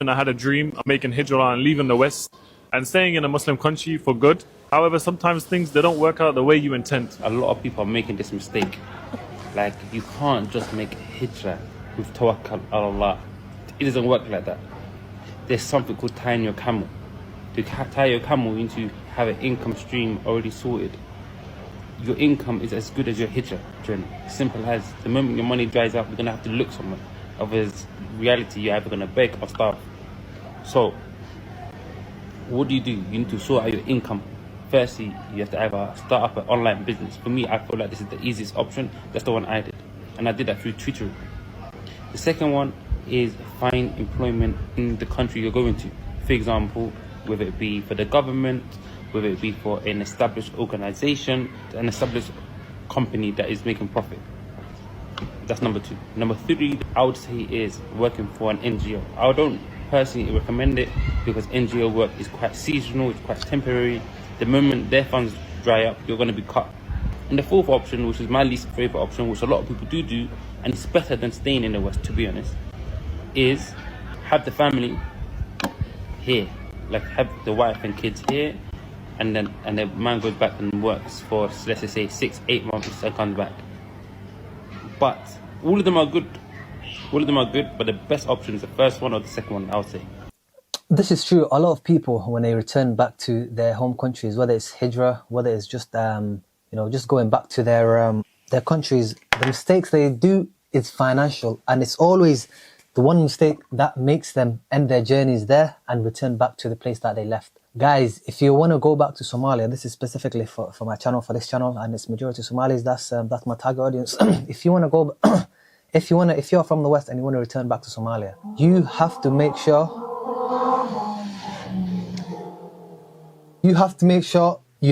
And I had a dream of making hijra and leaving the West and staying in a Muslim country for good. However, sometimes things, they don't work out the way you intend. A lot of people are making this mistake. Like, you can't just make hijra with tawakkal Allah. It doesn't work like that. There's something called tying your camel. To tie your camel, you need to have an income stream already sorted. Your income is as good as your hijra journey. Simple as. The moment your money dries up, you're going to have to look somewhere. Otherwise, reality, you're either going to beg or starve. So, what do? You need to sort out your income. Firstly, you have to either start up an online business. For me, I feel like this is the easiest option. That's the one I did. And I did that through Twitter. The second one is find employment in the country you're going to. For example, whether it be for the government, whether it be for an established organization, an established company that is making profit. That's number 2. Number 3, I would say, is working for an NGO. I don't personally recommend it because NGO work is quite seasonal, it's quite temporary. The moment their funds dry up, you're going to be cut. And the fourth option, which is my least favorite option, which a lot of people do, and it's better than staying in the West, to be honest, is have the family here. Like, have the wife and kids here, and then the man goes back and works for, let's just say, 6-8 months and comes back. But all of them are good. But the best option is the first one or the second one, I would say. This is true. A lot of people, when they return back to their home countries, whether it's hijra, whether it's just just going back to their countries, the mistakes they do is financial, and it's always the one mistake that makes them end their journeys there and return back to the place that they left. Guys, if you want to go back to Somalia, this is specifically for my channel, for this channel, and it's majority Somalis. That's my target audience. If you want to go, if you're from the West and you want to return back to Somalia, you have to make sure you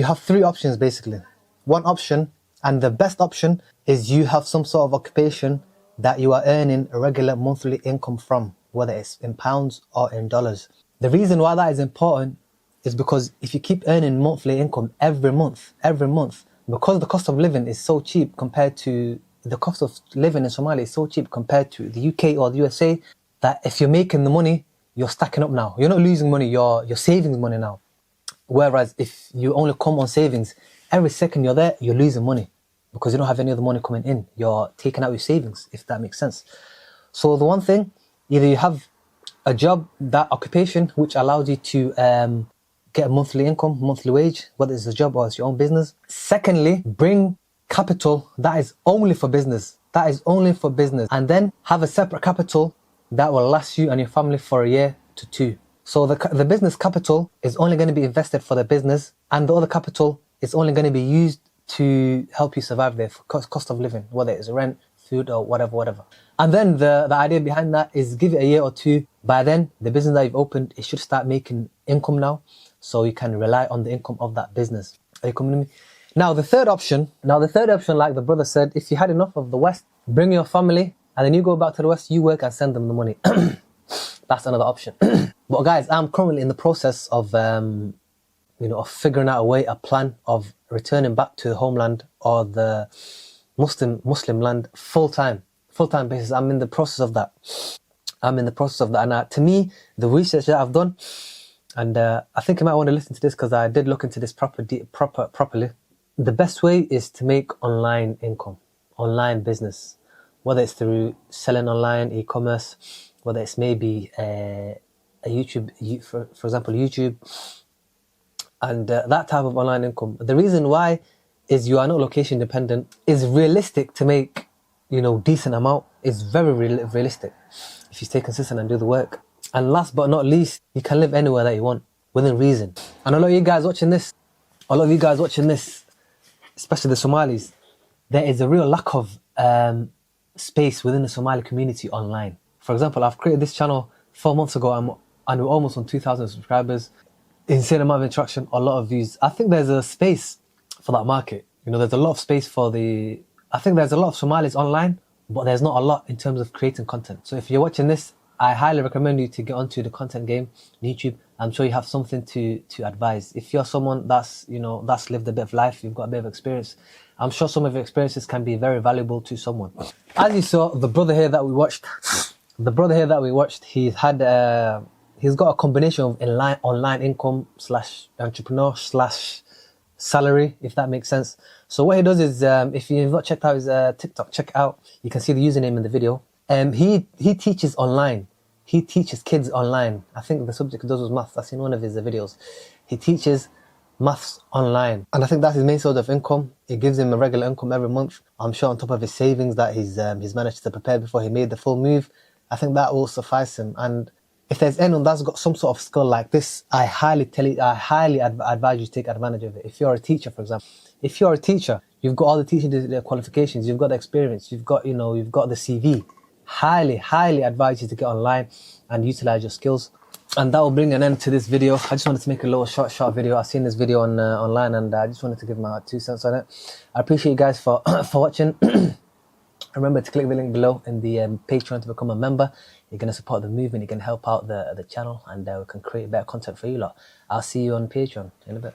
have 3 options basically. One option, and the best option, is you have some sort of occupation that you are earning a regular monthly income from, whether it's in pounds or in dollars. The reason why that is important is because if you keep earning monthly income every month, because the cost of living is so cheap compared to the cost of living in Somalia is so cheap compared to the UK or the USA, that if you're making the money, you're stacking up now. You're not losing money, you're saving money now. Whereas if you only come on savings, every second you're there, you're losing money because you don't have any other money coming in. You're taking out your savings, if that makes sense. So the one thing, either you have a job, that occupation, which allows you to get a monthly income, monthly wage, whether it's a job or it's your own business. Secondly, bring capital that is only for business. And then have a separate capital that will last you and your family for a year to 2. So the business capital is only going to be invested for the business, and the other capital is only going to be used to help you survive the cost of living, whether it's rent, food, or whatever. And then the idea behind that is give it a year or 2. By then, the business that you've opened, it should start making income now, so you can rely on the income of that business. Are you coming to me? Now the third option, like the brother said, if you had enough of the West, bring your family, and then you go back to the West, you work and send them the money. That's another option. But guys, I'm currently in the process of of figuring out a plan of returning back to the homeland or the Muslim land full time basis. I'm in the process of that. And to me, the research that I've done, and I think you might want to listen to this because I did look into this properly. The best way is to make online income, online business, whether it's through selling online, e-commerce, whether it's maybe a YouTube, for example, YouTube, and that type of online income. The reason why is you are not location dependent. It's realistic to make, decent amount. It's very realistic if you stay consistent and do the work. And last but not least, you can live anywhere that you want within reason. And a lot of you guys watching this, especially the Somalis, there is a real lack of space within the Somali community online. For example, I've created this channel 4 months ago and we're almost on 2,000 subscribers. Insane amount of interaction, a lot of views. I think there's a space for that market. There's a lot of space I think there's a lot of Somalis online, but there's not a lot in terms of creating content. So if you're watching this, I highly recommend you to get onto the content game on YouTube. I'm sure you have something to advise. If you're someone that's lived a bit of life, you've got a bit of experience, I'm sure some of your experiences can be very valuable to someone. As you saw, the brother here that we watched, he had he's got a combination of online income slash entrepreneur slash salary, if that makes sense. So what he does is, if you've not checked out his TikTok, check it out. You can see the username in the video. He teaches online. He teaches kids online. I think the subject he does was maths. I've seen one of his videos. He teaches maths online, and I think that's his main source of income. It gives him a regular income every month. I'm sure on top of his savings that he's managed to prepare before he made the full move. I think that will suffice him. And if there's anyone that's got some sort of skill like this, I highly advise you to take advantage of it. If you're a teacher, for example, if you're a teacher, you've got all the teaching qualifications, you've got the experience, you've got the CV. Highly advise you to get online and utilize your skills. And that will bring an end to this video. I just wanted to make a little short video. I've seen this video online, and I just wanted to give my 2 cents on it. I appreciate you guys for watching. Remember to click the link below in the Patreon to become a member. You're going to support the movement, you can help out the channel, and we can create better content for you lot. I'll see you on Patreon in a bit.